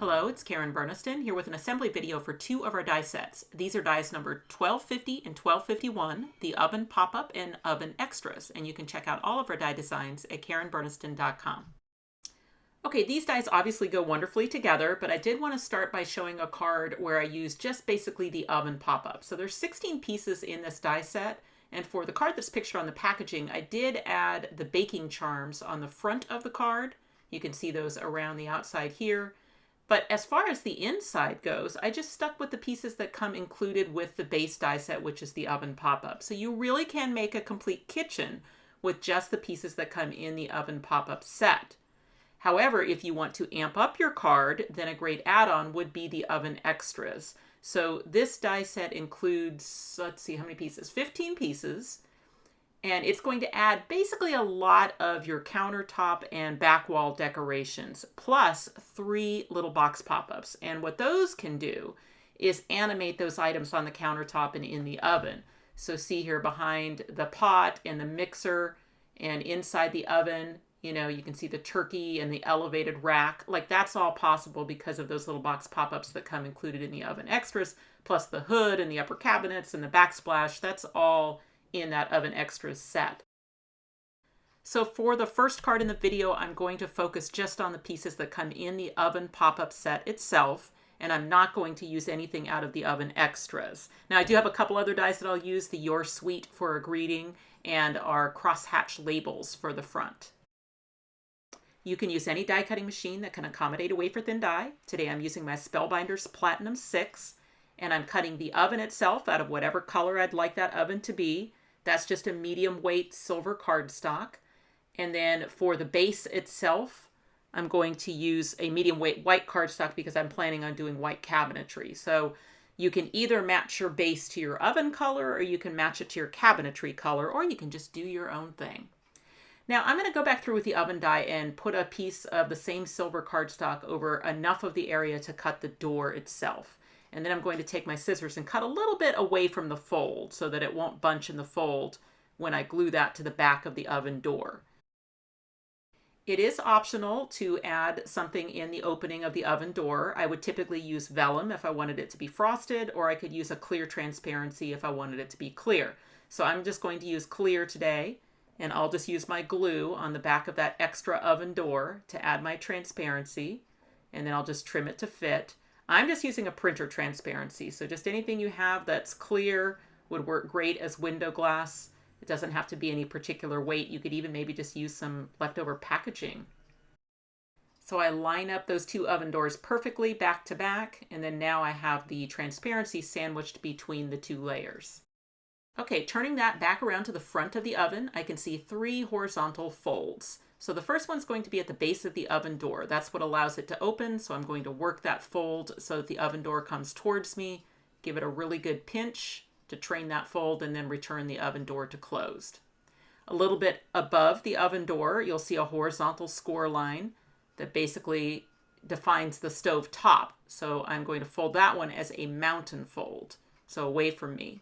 Hello, it's Karen Burniston here with an assembly video for two of our die sets. These are dies number 1250 and 1251, the oven pop-up and oven extras, and you can check out all of our die designs at karenburniston.com. Okay, these dies obviously go wonderfully together, but I did want to start by showing a card where I used just basically the oven pop-up. So there's 16 pieces in this die set, and for the card that's pictured on the packaging, I did add the baking charms on the front of the card. You can see those around the outside here. But as far as the inside goes, I just stuck with the pieces that come included with the base die set, which is the oven pop-up. So you really can make a complete kitchen with just the pieces that come in the oven pop-up set. However, if you want to amp up your card, then a great add-on would be the oven extras. So this die set includes, let's see how many pieces, 15 pieces. And it's going to add basically a lot of your countertop and back wall decorations, plus 3 little box pop-ups. And what those can do is animate those items on the countertop and in the oven. So see here behind the pot and the mixer and inside the oven, you know, you can see the turkey and the elevated rack. Like that's all possible because of those little box pop-ups that come included in the oven extras, plus the hood and the upper cabinets and the backsplash. That's all in that oven extras set. So for the first card in the video, I'm going to focus just on the pieces that come in the oven pop-up set itself, and I'm not going to use anything out of the oven extras. Now I do have a couple other dies that I'll use, the Your Sweet for a greeting and our Crosshatch labels for the front. You can use any die cutting machine that can accommodate a wafer-thin die. Today I'm using my Spellbinders Platinum 6, and I'm cutting the oven itself out of whatever color I'd like that oven to be. That's just a medium weight silver cardstock. And then for the base itself, I'm going to use a medium weight white cardstock because I'm planning on doing white cabinetry. So you can either match your base to your oven color, or you can match it to your cabinetry color, or you can just do your own thing. Now I'm going to go back through with the oven die and put a piece of the same silver cardstock over enough of the area to cut the door itself. And then I'm going to take my scissors and cut a little bit away from the fold so that it won't bunch in the fold when I glue that to the back of the oven door. It is optional to add something in the opening of the oven door. I would typically use vellum if I wanted it to be frosted, or I could use a clear transparency if I wanted it to be clear. So I'm just going to use clear today, and I'll just use my glue on the back of that extra oven door to add my transparency, and then I'll just trim it to fit. I'm just using a printer transparency, so just anything you have that's clear would work great as window glass. It doesn't have to be any particular weight. You could even maybe just use some leftover packaging. So I line up those two oven doors perfectly back to back, and then now I have the transparency sandwiched between the two layers. Okay, turning that back around to the front of the oven, I can see 3 horizontal folds. So the first one's going to be at the base of the oven door. That's what allows it to open, so I'm going to work that fold so that the oven door comes towards me, give it a really good pinch to train that fold, and then return the oven door to closed. A little bit above the oven door, you'll see a horizontal score line that basically defines the stove top. So I'm going to fold that one as a mountain fold, so away from me.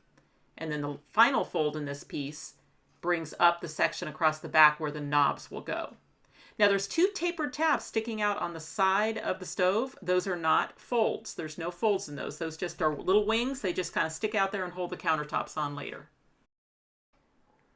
And then the final fold in this piece brings up the section across the back where the knobs will go. Now there's 2 tapered tabs sticking out on the side of the stove. Those are not folds. There's no folds in those. Those just are little wings. They just kind of stick out there and hold the countertops on later.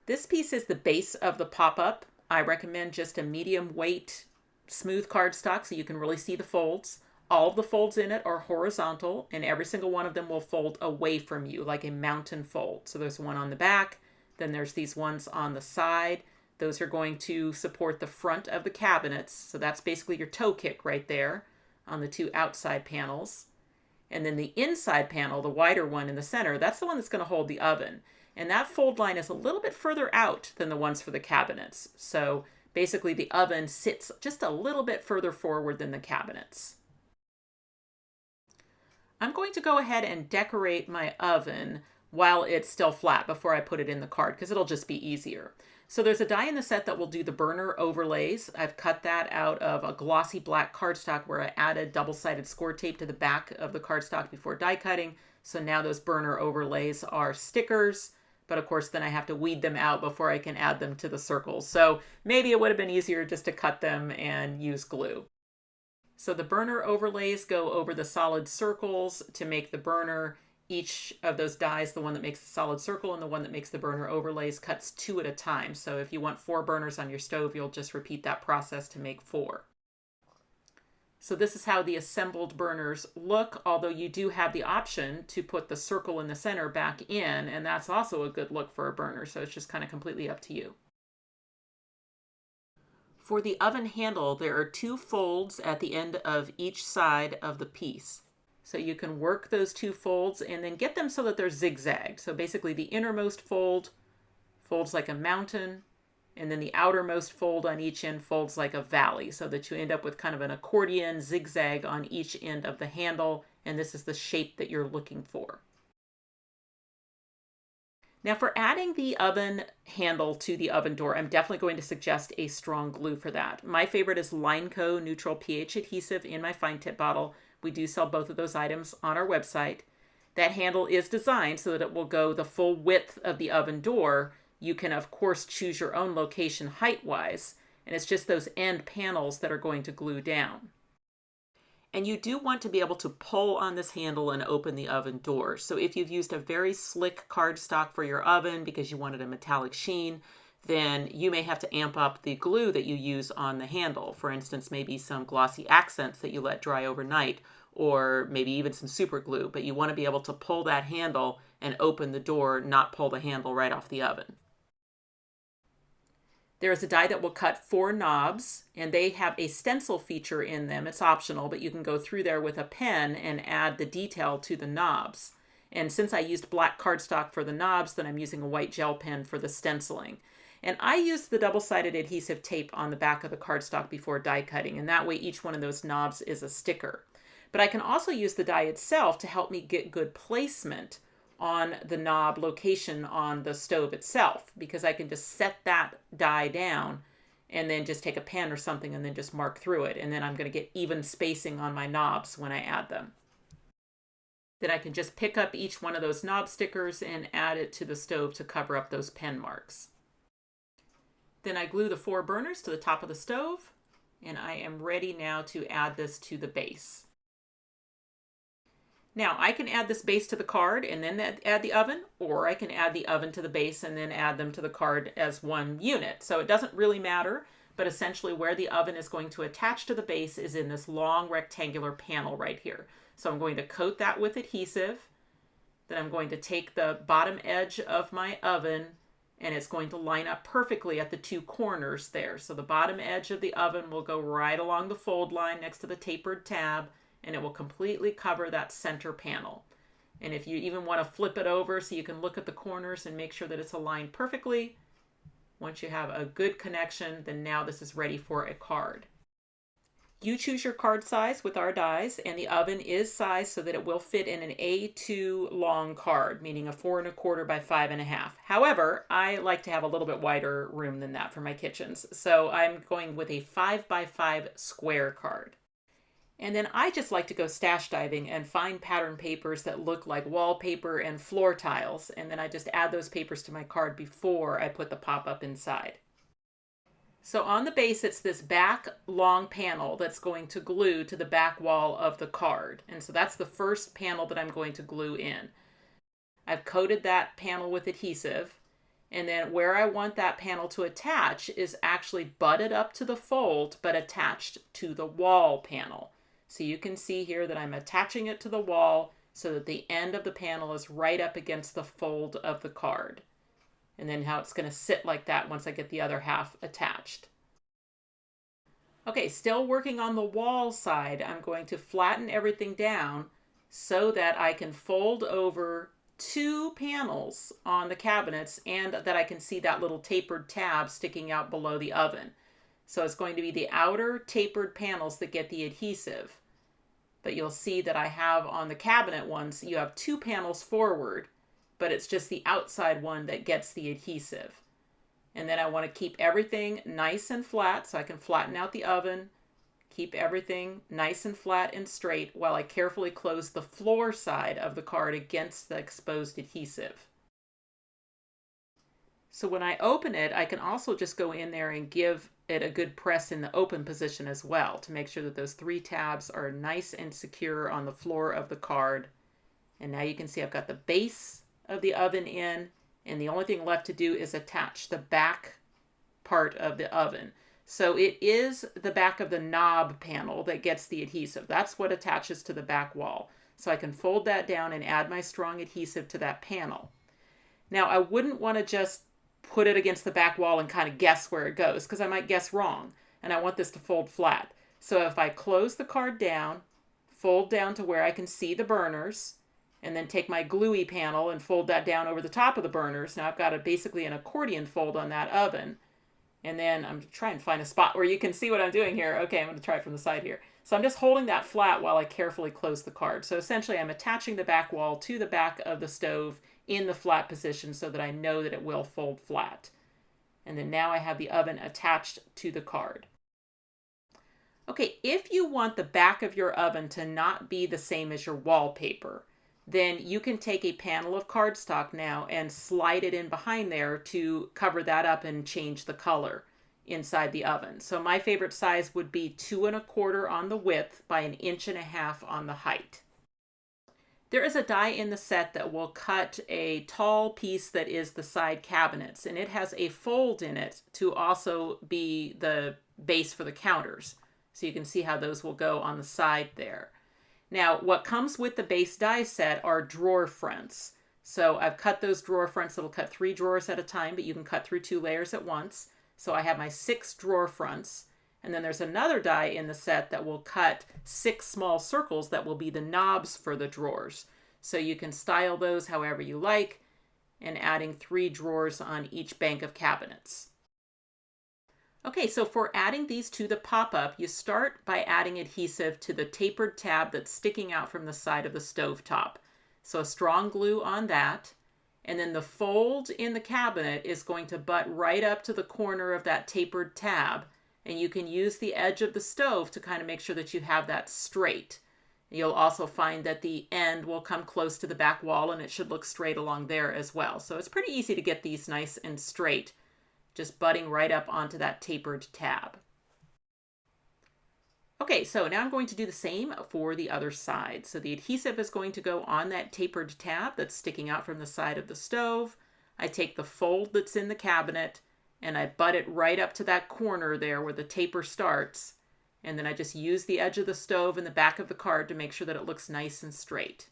This piece is the base of the pop-up. I recommend just a medium weight smooth cardstock so you can really see the folds. All of the folds in it are horizontal, and every single one of them will fold away from you like a mountain fold. So there's one on the back, then there's these ones on the side. Those are going to support the front of the cabinets. So that's basically your toe kick right there on the 2 outside panels. And then the inside panel, the wider one in the center, that's the one that's going to hold the oven. And that fold line is a little bit further out than the ones for the cabinets. So basically the oven sits just a little bit further forward than the cabinets. I'm going to go ahead and decorate my oven while it's still flat before I put it in the card, because it'll just be easier. So there's a die in the set that will do the burner overlays. I've cut that out of a glossy black cardstock where I added double-sided score tape to the back of the cardstock before die cutting. So now those burner overlays are stickers, but of course then I have to weed them out before I can add them to the circles. So maybe it would have been easier just to cut them and use glue. So the burner overlays go over the solid circles to make the burner. Each of those dies, the one that makes the solid circle and the one that makes the burner overlays, cuts 2 at a time. So if you want 4 burners on your stove, you'll just repeat that process to make 4. So this is how the assembled burners look, although you do have the option to put the circle in the center back in, and that's also a good look for a burner, so it's just kind of completely up to you. For the oven handle, there are 2 folds at the end of each side of the piece. So you can work those 2 folds and then get them so that they're zigzagged. So basically the innermost fold folds like a mountain, and then the outermost fold on each end folds like a valley, so that you end up with kind of an accordion zigzag on each end of the handle, and this is the shape that you're looking for. Now for adding the oven handle to the oven door, I'm definitely going to suggest a strong glue for that. My favorite is LINECO neutral pH adhesive in my fine tip bottle. We do sell both of those items on our website. That handle is designed so that it will go the full width of the oven door. You can, of course, choose your own location height-wise, and it's just those end panels that are going to glue down. And you do want to be able to pull on this handle and open the oven door. So if you've used a very slick cardstock for your oven because you wanted a metallic sheen, then you may have to amp up the glue that you use on the handle. For instance, maybe some glossy accents that you let dry overnight, or maybe even some super glue, but you want to be able to pull that handle and open the door, not pull the handle right off the oven. There is a die that will cut 4 knobs, and they have a stencil feature in them. It's optional, but you can go through there with a pen and add the detail to the knobs. And since I used black cardstock for the knobs, then I'm using a white gel pen for the stenciling. And I used the double-sided adhesive tape on the back of the cardstock before die cutting, and that way each one of those knobs is a sticker. But I can also use the die itself to help me get good placement on the knob location on the stove itself, because I can just set that die down and then just take a pen or something and then just mark through it, and then I'm going to get even spacing on my knobs when I add them. Then I can just pick up each one of those knob stickers and add it to the stove to cover up those pen marks. Then I glue the 4 burners to the top of the stove, and I am ready now to add this to the base. Now, I can add this base to the card and then add the oven, or I can add the oven to the base and then add them to the card as one unit. So it doesn't really matter, but essentially where the oven is going to attach to the base is in this long rectangular panel right here. So I'm going to coat that with adhesive. Then I'm going to take the bottom edge of my oven, and it's going to line up perfectly at the 2 corners there. So the bottom edge of the oven will go right along the fold line next to the tapered tab, and it will completely cover that center panel. And if you even want to flip it over so you can look at the corners and make sure that it's aligned perfectly, once you have a good connection, then now this is ready for a card. You choose your card size with our dies, and the oven is sized so that it will fit in an A2 long card, meaning a 4 1/4 by 5 1/2. However, I like to have a little bit wider room than that for my kitchens, so I'm going with a 5 by 5 square card. And then I just like to go stash diving and find pattern papers that look like wallpaper and floor tiles, and then I just add those papers to my card before I put the pop-up inside. So on the base, it's this back long panel that's going to glue to the back wall of the card. And so that's the first panel that I'm going to glue in. I've coated that panel with adhesive, and then where I want that panel to attach is actually butted up to the fold, but attached to the wall panel. So you can see here that I'm attaching it to the wall so that the end of the panel is right up against the fold of the card. And then how it's going to sit like that once I get the other half attached. Okay, still working on the wall side, I'm going to flatten everything down so that I can fold over 2 panels on the cabinets and that I can see that little tapered tab sticking out below the oven. So it's going to be the outer tapered panels that get the adhesive. But you'll see that I have on the cabinet ones, you have 2 panels forward, but it's just the outside one that gets the adhesive. And then I want to keep everything nice and flat so I can flatten out the oven, keep everything nice and flat and straight while I carefully close the floor side of the card against the exposed adhesive. So when I open it, I can also just go in there and give it a good press in the open position as well to make sure that those 3 tabs are nice and secure on the floor of the card. And now you can see I've got the base of the oven in, and the only thing left to do is attach the back part of the oven. So it is the back of the knob panel that gets the adhesive. That's what attaches to the back wall. So I can fold that down and add my strong adhesive to that panel. Now I wouldn't want to just put it against the back wall and kind of guess where it goes, because I might guess wrong, and I want this to fold flat. So if I close the card down, fold down to where I can see the burners, and then take my gluey panel and fold that down over the top of the burners. Now I've got basically an accordion fold on that oven. And then I'm trying to find a spot where you can see what I'm doing here. Okay, I'm going to try it from the side here. So I'm just holding that flat while I carefully close the card. So essentially I'm attaching the back wall to the back of the stove in the flat position so that I know that it will fold flat. And then now I have the oven attached to the card. Okay, if you want the back of your oven to not be the same as your wallpaper, then you can take a panel of cardstock now and slide it in behind there to cover that up and change the color inside the oven. So my favorite size would be 2 1/4 on the width by 1.5 inches on the height. There is a die in the set that will cut a tall piece that is the side cabinets, and it has a fold in it to also be the base for the counters. So you can see how those will go on the side there. Now, what comes with the base die set are drawer fronts. So I've cut those drawer fronts. It'll cut 3 drawers at a time, but you can cut through 2 layers at once. So I have my 6 drawer fronts. And then there's another die in the set that will cut 6 small circles that will be the knobs for the drawers. So you can style those however you like, and adding 3 drawers on each bank of cabinets. Okay, so for adding these to the pop-up, you start by adding adhesive to the tapered tab that's sticking out from the side of the stove top. So a strong glue on that, and then the fold in the cabinet is going to butt right up to the corner of that tapered tab, and you can use the edge of the stove to kind of make sure that you have that straight. You'll also find that the end will come close to the back wall, and it should look straight along there as well. So it's pretty easy to get these nice and straight, just butting right up onto that tapered tab. Okay, so now I'm going to do the same for the other side. So the adhesive is going to go on that tapered tab that's sticking out from the side of the stove. I take the fold that's in the cabinet and I butt it right up to that corner there where the taper starts. And then I just use the edge of the stove and the back of the card to make sure that it looks nice and straight.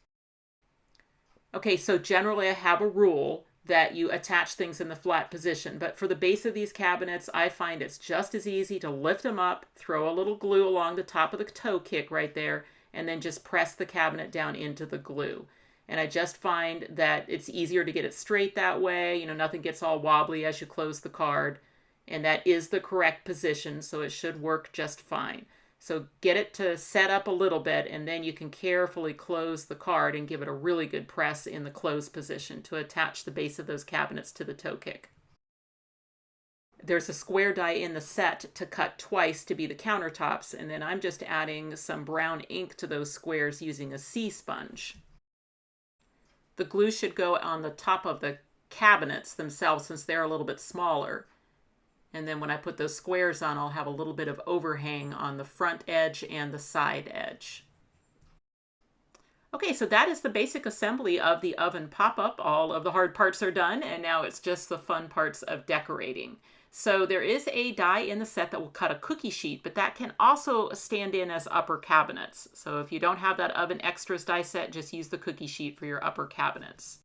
Okay, so generally I have a rule that you attach things in the flat position. But for the base of these cabinets, I find it's just as easy to lift them up, throw a little glue along the top of the toe kick right there, and then just press the cabinet down into the glue. And I just find that it's easier to get it straight that way. You know, nothing gets all wobbly as you close the card. And that is the correct position, so it should work just fine. So get it to set up a little bit, and then you can carefully close the card and give it a really good press in the close position to attach the base of those cabinets to the toe kick. There's a square die in the set to cut twice to be the countertops, and then I'm just adding some brown ink to those squares using a C sponge. The glue should go on the top of the cabinets themselves since they're a little bit smaller. And then when I put those squares on, I'll have a little bit of overhang on the front edge and the side edge. Okay, so that is the basic assembly of the oven pop-up. All of the hard parts are done, and now it's just the fun parts of decorating. So there is a die in the set that will cut a cookie sheet, but that can also stand in as upper cabinets. So if you don't have that oven extras die set, just use the cookie sheet for your upper cabinets.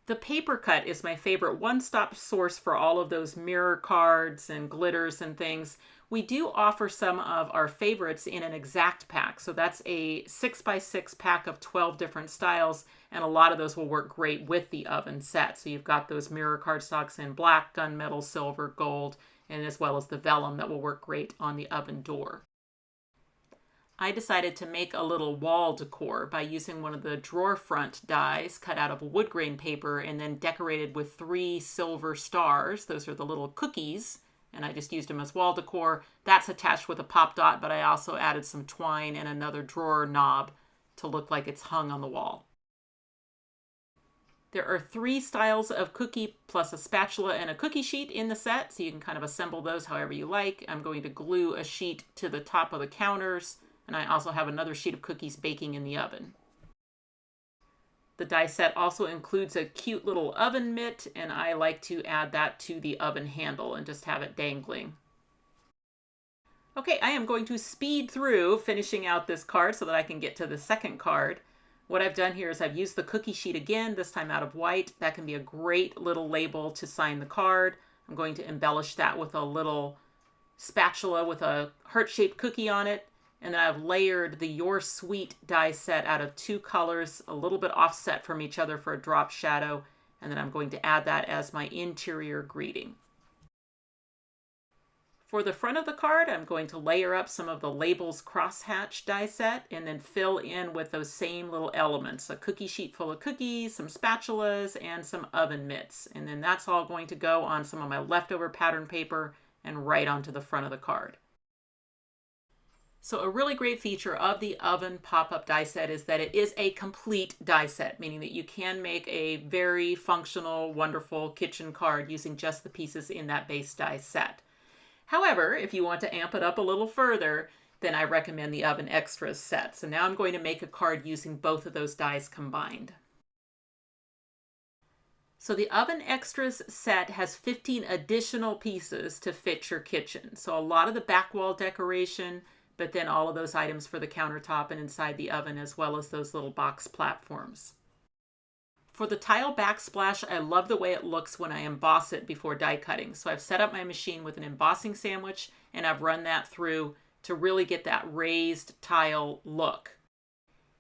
The paper cut is my favorite one-stop source for all of those mirror cards and glitters and things. We do offer some of our favorites in an exact pack. So that's a 6x6 pack of 12 different styles, and a lot of those will work great with the oven set. So you've got those mirror cardstocks in black, gunmetal, silver, gold, and as well as the vellum that will work great on the oven door. I decided to make a little wall decor by using one of the drawer front dies cut out of wood grain paper and then decorated with 3 silver stars. Those are the little cookies, and I just used them as wall decor. That's attached with a pop dot, but I also added some twine and another drawer knob to look like it's hung on the wall. There are 3 styles of cookie plus a spatula and a cookie sheet in the set, so you can kind of assemble those however you like. I'm going to glue a sheet to the top of the counters, and I also have another sheet of cookies baking in the oven. The die set also includes a cute little oven mitt, and I like to add that to the oven handle and just have it dangling. Okay, I am going to speed through finishing out this card so that I can get to the second card. What I've done here is I've used the cookie sheet again, this time out of white. That can be a great little label to sign the card. I'm going to embellish that with a little spatula with a heart-shaped cookie on it. And then I've layered the Your Sweet die set out of 2 colors, a little bit offset from each other for a drop shadow. And then I'm going to add that as my interior greeting. For the front of the card, I'm going to layer up some of the Labels Crosshatch die set and then fill in with those same little elements, a cookie sheet full of cookies, some spatulas, and some oven mitts. And then that's all going to go on some of my leftover pattern paper and right onto the front of the card. So a really great feature of the oven pop-up die set is that it is a complete die set, meaning that you can make a very functional, wonderful kitchen card using just the pieces in that base die set. However, if you want to amp it up a little further, then I recommend the Oven Extras set. So now I'm going to make a card using both of those dies combined. So the Oven Extras set has 15 additional pieces to fit your kitchen. So a lot of the back wall decoration, but then all of those items for the countertop and inside the oven, as well as those little box platforms. For the tile backsplash, I love the way it looks when I emboss it before die cutting. So I've set up my machine with an embossing sandwich and I've run that through to really get that raised tile look.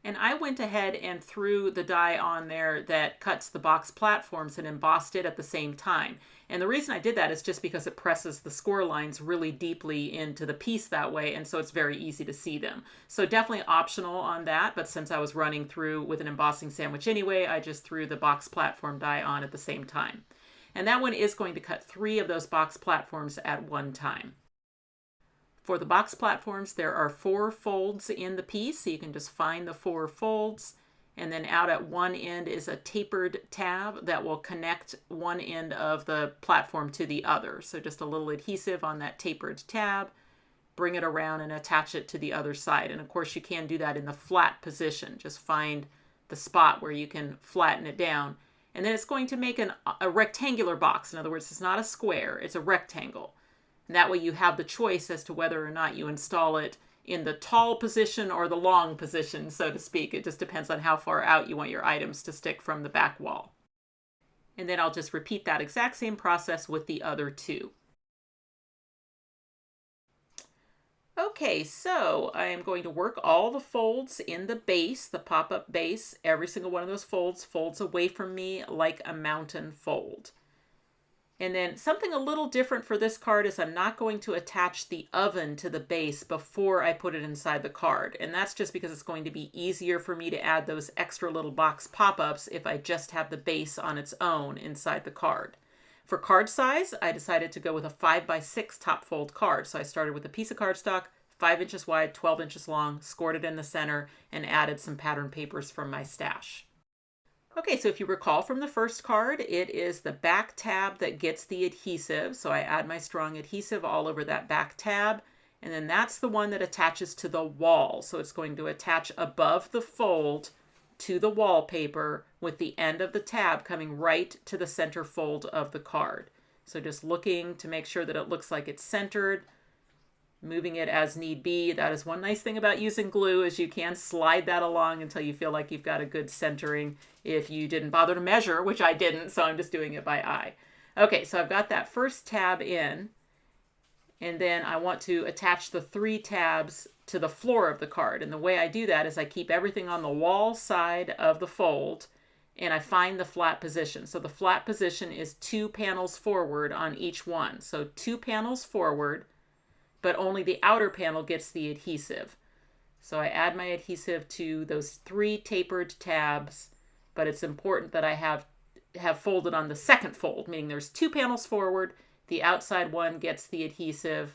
And I went ahead and threw the die on there that cuts the box platforms and embossed it at the same time. And the reason I did that is just because it presses the score lines really deeply into the piece that way, and so it's very easy to see them. So definitely optional on that, but since I was running through with an embossing sandwich anyway, I just threw the box platform die on at the same time. And that one is going to cut 3 of those box platforms at one time. For the box platforms, there are 4 folds in the piece, so you can just find the 4 folds. And then out at one end is a tapered tab that will connect one end of the platform to the other. So just a little adhesive on that tapered tab, bring it around and attach it to the other side. And of course you can do that in the flat position. Just find the spot where you can flatten it down. And then it's going to make a rectangular box. In other words, it's not a square, it's a rectangle. And that way you have the choice as to whether or not you install it in the tall position or the long position, so to speak. It just depends on how far out you want your items to stick from the back wall. And then I'll just repeat that exact same process with the other 2. Okay, so I am going to work all the folds in the base, the pop-up base. Every single one of those folds folds away from me like a mountain fold. And then something a little different for this card is I'm not going to attach the oven to the base before I put it inside the card. And that's just because it's going to be easier for me to add those extra little box pop-ups if I just have the base on its own inside the card. For card size, I decided to go with a 5x6 top fold card. So I started with a piece of cardstock, 5 inches wide, 12 inches long, scored it in the center, and added some pattern papers from my stash. Okay, so if you recall from the first card, it is the back tab that gets the adhesive. So I add my strong adhesive all over that back tab, and then that's the one that attaches to the wall. So it's going to attach above the fold to the wallpaper with the end of the tab coming right to the center fold of the card. So just looking to make sure that it looks like it's centered, moving it as need be. That is one nice thing about using glue, is you can slide that along until you feel like you've got a good centering if you didn't bother to measure, which I didn't, so I'm just doing it by eye. Okay, so I've got that first tab in, and then I want to attach the 3 tabs to the floor of the card. And the way I do that is I keep everything on the wall side of the fold, and I find the flat position. So the flat position is 2 panels forward on each one. So 2 panels forward, but only the outer panel gets the adhesive. So I add my adhesive to those 3 tapered tabs, but it's important that I have folded on the second fold, meaning there's 2 panels forward, the outside one gets the adhesive.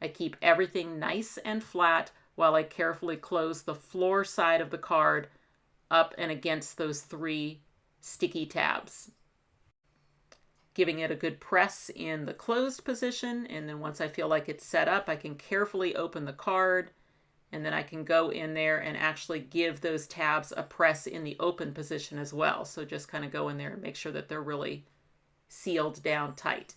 I keep everything nice and flat while I carefully close the floor side of the card up and against those 3 sticky tabs. Giving it a good press in the closed position, and then once I feel like it's set up, I can carefully open the card, and then I can go in there and actually give those tabs a press in the open position as well. So just kind of go in there and make sure that they're really sealed down tight.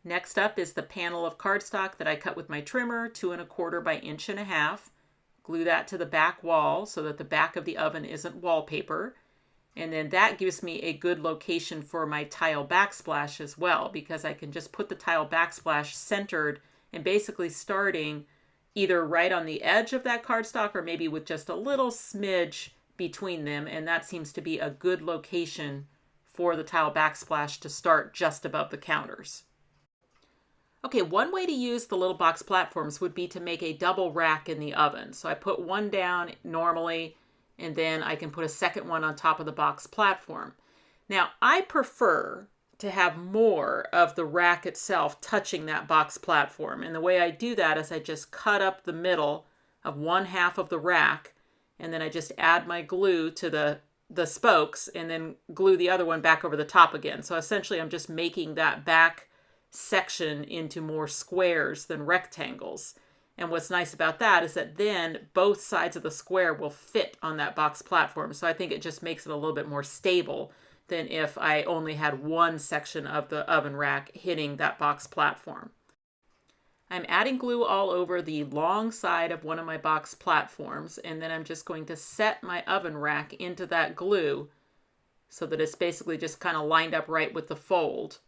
Next up is the panel of cardstock that I cut with my trimmer, 2 1/4 by 1.5 inches. Glue that to the back wall so that the back of the oven isn't wallpaper. And then that gives me a good location for my tile backsplash as well, because I can just put the tile backsplash centered and basically starting either right on the edge of that cardstock or maybe with just a little smidge between them. And that seems to be a good location for the tile backsplash to start just above the counters. Okay, one way to use the little box platforms would be to make a double rack in the oven. So I put one down normally, and then I can put a second one on top of the box platform. Now, I prefer to have more of the rack itself touching that box platform. And the way I do that is I just cut up the middle of 1/2 of the rack, and then I just add my glue to the spokes and then glue the other one back over the top again. So essentially I'm just making that back section into more squares than rectangles. And what's nice about that is that then both sides of the square will fit on that box platform. So I think it just makes it a little bit more stable than if I only had one section of the oven rack hitting that box platform. I'm adding glue all over the long side of one of my box platforms, and then I'm just going to set my oven rack into that glue so that it's basically just kind of lined up right with the fold.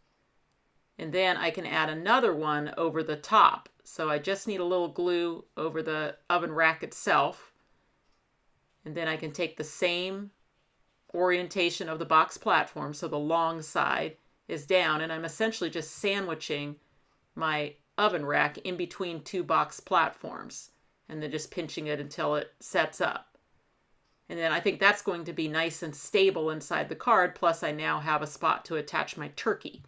And then I can add another one over the top. So I just need a little glue over the oven rack itself. And then I can take the same orientation of the box platform, so the long side is down, and I'm essentially just sandwiching my oven rack in between two box platforms, and then just pinching it until it sets up. And then I think that's going to be nice and stable inside the card, plus I now have a spot to attach my turkey.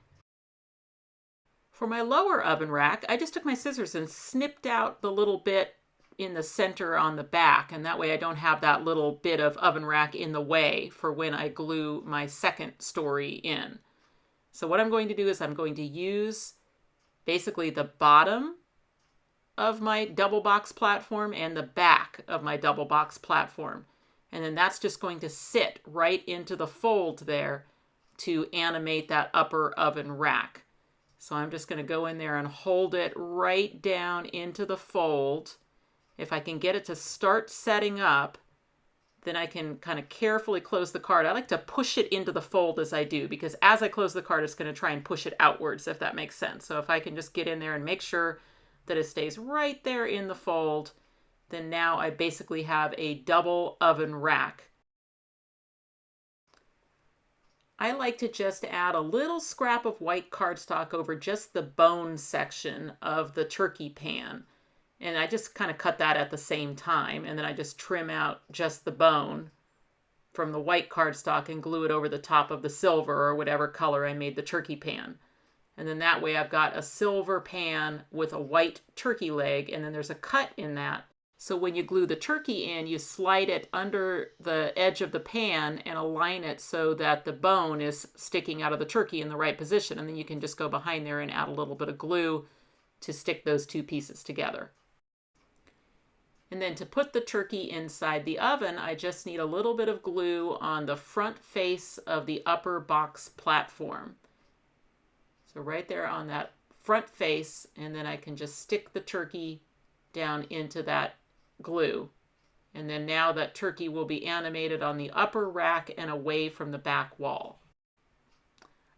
For my lower oven rack, I just took my scissors and snipped out the little bit in the center on the back, and that way I don't have that little bit of oven rack in the way for when I glue my second story in. So what I'm going to do is I'm going to use basically the bottom of my double box platform and the back of my double box platform. And then that's just going to sit right into the fold there to animate that upper oven rack. So I'm just going to go in there and hold it right down into the fold. If I can get it to start setting up, then I can kind of carefully close the card. I like to push it into the fold as I do, because as I close the card, it's going to try and push it outwards, if that makes sense. So if I can just get in there and make sure that it stays right there in the fold, then now I basically have a double oven rack. I like to just add a little scrap of white cardstock over just the bone section of the turkey pan. And I just kind of cut that at the same time. And then I just trim out just the bone from the white cardstock and glue it over the top of the silver or whatever color I made the turkey pan. And then that way I've got a silver pan with a white turkey leg, and then there's a cut in that. So when you glue the turkey in, you slide it under the edge of the pan and align it so that the bone is sticking out of the turkey in the right position. And then you can just go behind there and add a little bit of glue to stick those two pieces together. And then to put the turkey inside the oven, I just need a little bit of glue on the front face of the upper box platform. So right there on that front face, and then I can just stick the turkey down into that glue. And then now that turkey will be animated on the upper rack and away from the back wall.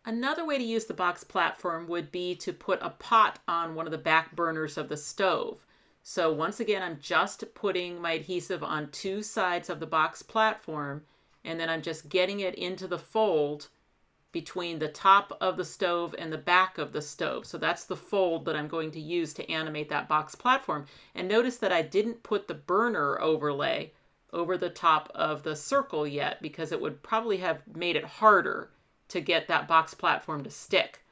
Another way to use the box platform would be to put a pot on one of the back burners of the stove. So once again, I'm just putting my adhesive on two sides of the box platform, and then I'm just getting it into the fold between the top of the stove and the back of the stove. So that's the fold that I'm going to use to animate that box platform. And notice that I didn't put the burner overlay over the top of the circle yet, because it would probably have made it harder to get that box platform to stick.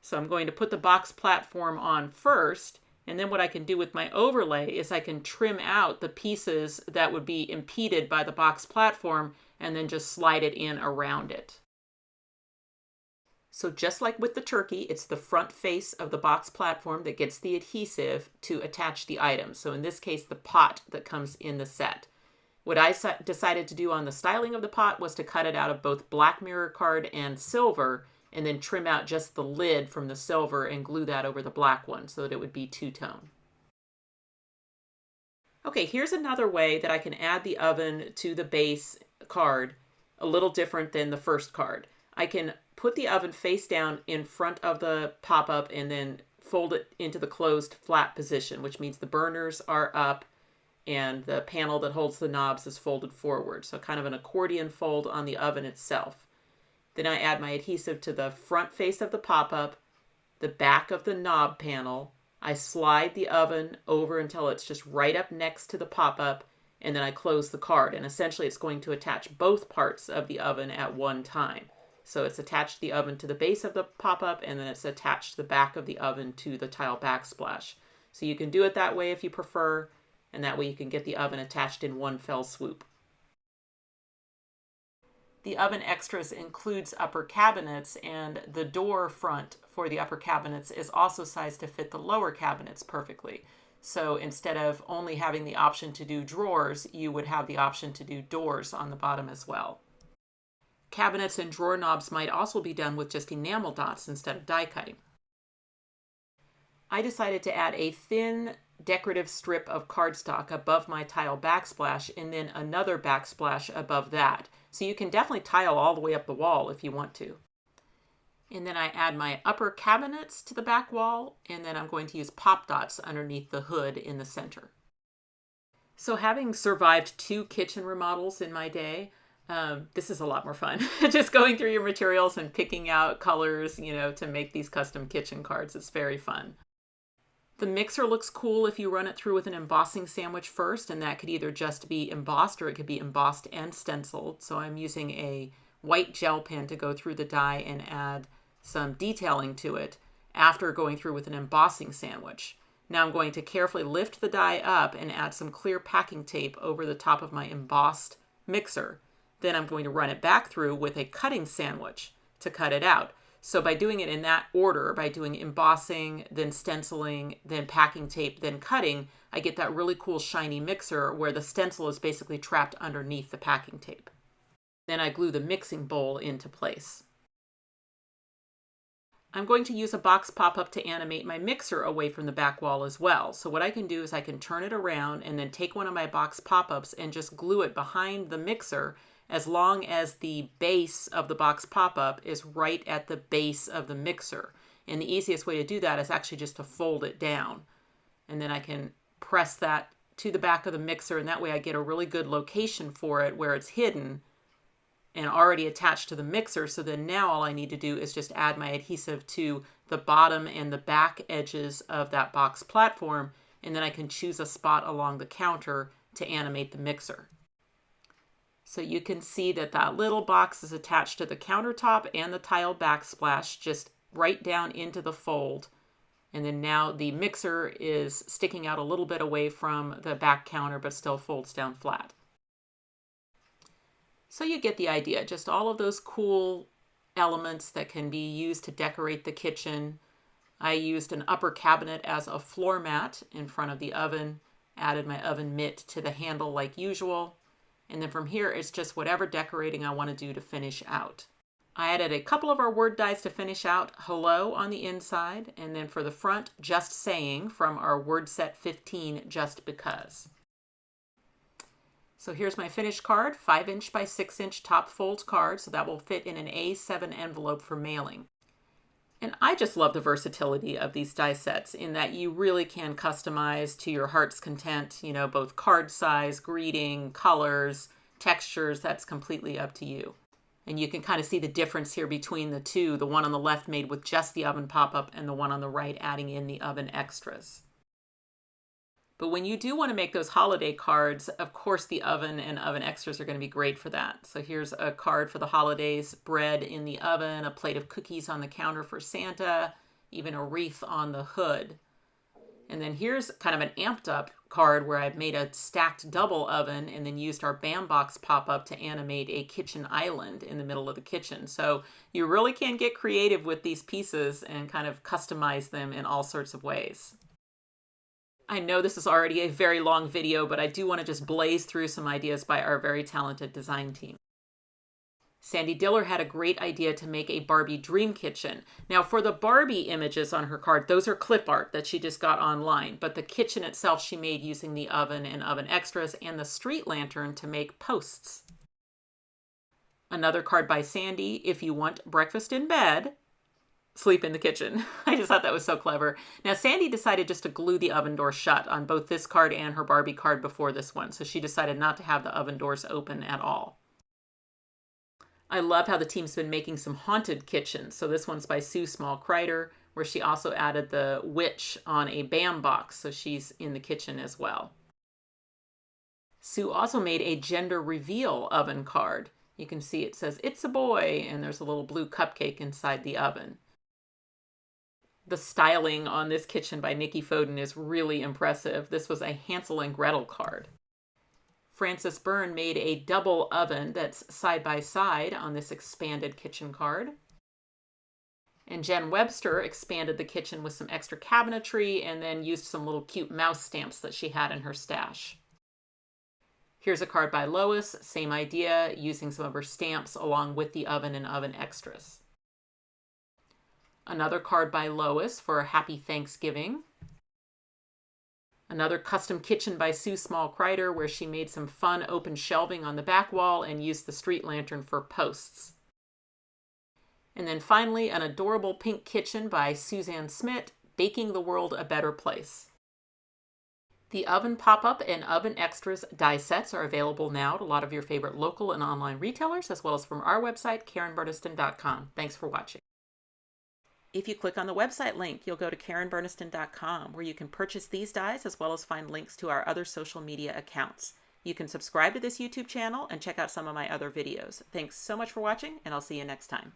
So I'm going to put the box platform on first, And then what I can do with my overlay is I can trim out the pieces that would be impeded by the box platform and then just slide it in around it. So just like with the turkey, it's the front face of the box platform that gets the adhesive to attach the items. So in this case, the pot that comes in the set. What I decided to do on the styling of the pot was to cut it out of both black mirror card and silver, and then trim out just the lid from the silver and glue that over the black one so that it would be two-tone. Okay, here's another way that I can add the oven to the base card, a little different than the first card. I can put the oven face down in front of the pop-up and then fold it into the closed flat position, which means the burners are up and the panel that holds the knobs is folded forward. So kind of an accordion fold on the oven itself. Then I add my adhesive to the front face of the pop-up, the back of the knob panel. I slide the oven over until it's just right up next to the pop-up, and then I close the card. And essentially it's going to attach both parts of the oven at one time. So it's attached the oven to the base of the pop-up, and then it's attached the back of the oven to the tile backsplash. So you can do it that way if you prefer, and that way you can get the oven attached in one fell swoop. The oven extras includes upper cabinets, and the door front for the upper cabinets is also sized to fit the lower cabinets perfectly. So instead of only having the option to do drawers, you would have the option to do doors on the bottom as well. Cabinets and drawer knobs might also be done with just enamel dots instead of die cutting. I decided to add a thin decorative strip of cardstock above my tile backsplash and then another backsplash above that. So you can definitely tile all the way up the wall if you want to. And then I add my upper cabinets to the back wall, and then I'm going to use pop dots underneath the hood in the center. So having survived 2 kitchen remodels in my day, this is a lot more fun. Just going through your materials and picking out colors, to make these custom kitchen cards. It's very fun. The mixer looks cool if you run it through with an embossing sandwich first, and that could either just be embossed or it could be embossed and stenciled. So I'm using a white gel pen to go through the die and add some detailing to it after going through with an embossing sandwich. Now I'm going to carefully lift the die up and add some clear packing tape over the top of my embossed mixer. Then I'm going to run it back through with a cutting sandwich to cut it out. So by doing it in that order, by doing embossing, then stenciling, then packing tape, then cutting, I get that really cool shiny mixer where the stencil is basically trapped underneath the packing tape. Then I glue the mixing bowl into place. I'm going to use a box pop-up to animate my mixer away from the back wall as well. So what I can do is I can turn it around and then take one of my box pop-ups and just glue it behind the mixer as long as the base of the box pop-up is right at the base of the mixer. And the easiest way to do that is actually just to fold it down. And then I can press that to the back of the mixer, and that way I get a really good location for it where it's hidden and already attached to the mixer. So then now all I need to do is just add my adhesive to the bottom and the back edges of that box platform, and then I can choose a spot along the counter to animate the mixer. So you can see that that little box is attached to the countertop and the tile backsplash, just right down into the fold. And then now the mixer is sticking out a little bit away from the back counter, but still folds down flat. So you get the idea, just all of those cool elements that can be used to decorate the kitchen. I used an upper cabinet as a floor mat in front of the oven, added my oven mitt to the handle like usual. And then from here, it's just whatever decorating I want to do to finish out. I added a couple of our word dies to finish out hello on the inside. And then for the front, just saying from our word set 15, just because. So here's my finished card, 5" by 6" top fold card. So that will fit in an A7 envelope for mailing. And I just love the versatility of these die sets in that you really can customize to your heart's content, both card size, greeting, colors, textures, that's completely up to you. And you can kind of see the difference here between the two, the one on the left made with just the oven pop-up and the one on the right adding in the oven extras. But when you do want to make those holiday cards, of course the oven and oven extras are going to be great for that. So here's a card for the holidays, bread in the oven, a plate of cookies on the counter for Santa, even a wreath on the hood. And then here's kind of an amped up card where I've made a stacked double oven and then used our BAM box pop-up to animate a kitchen island in the middle of the kitchen. So you really can get creative with these pieces and kind of customize them in all sorts of ways. I know this is already a very long video, but I do want to just blaze through some ideas by our very talented design team. Sandy Diller had a great idea to make a Barbie dream kitchen. Now for the Barbie images on her card, those are clip art that she just got online, but the kitchen itself she made using the oven and oven extras and the street lantern to make posts. Another card by Sandy, if you want breakfast in bed, sleep in the kitchen. I just thought that was so clever. Now Sandy decided just to glue the oven door shut on both this card and her Barbie card before this one, so she decided not to have the oven doors open at all. I love how the team's been making some haunted kitchens. So this one's by Sue Small-Kreider, where she also added the witch on a BAM box, so she's in the kitchen as well. Sue also made a gender reveal oven card. You can see it says, "It's a boy," and there's a little blue cupcake inside the oven. The styling on this kitchen by Nikki Foden is really impressive. This was a Hansel and Gretel card. Frances Byrne made a double oven that's side by side on this expanded kitchen card. And Jen Webster expanded the kitchen with some extra cabinetry and then used some little cute mouse stamps that she had in her stash. Here's a card by Lois, same idea, using some of her stamps along with the oven and oven extras. Another card by Lois for Happy Thanksgiving. Another custom kitchen by Sue Small-Kreider where she made some fun open shelving on the back wall and used the street lantern for posts. And then finally, an adorable pink kitchen by Suzanne Smith, Baking the World a Better Place. The oven pop-up and oven extras die sets are available now at a lot of your favorite local and online retailers, as well as from our website, KarenBurniston.com. Thanks for watching. If you click on the website link, you'll go to KarenBurniston.com, where you can purchase these dies as well as find links to our other social media accounts. You can subscribe to this YouTube channel and check out some of my other videos. Thanks so much for watching, and I'll see you next time.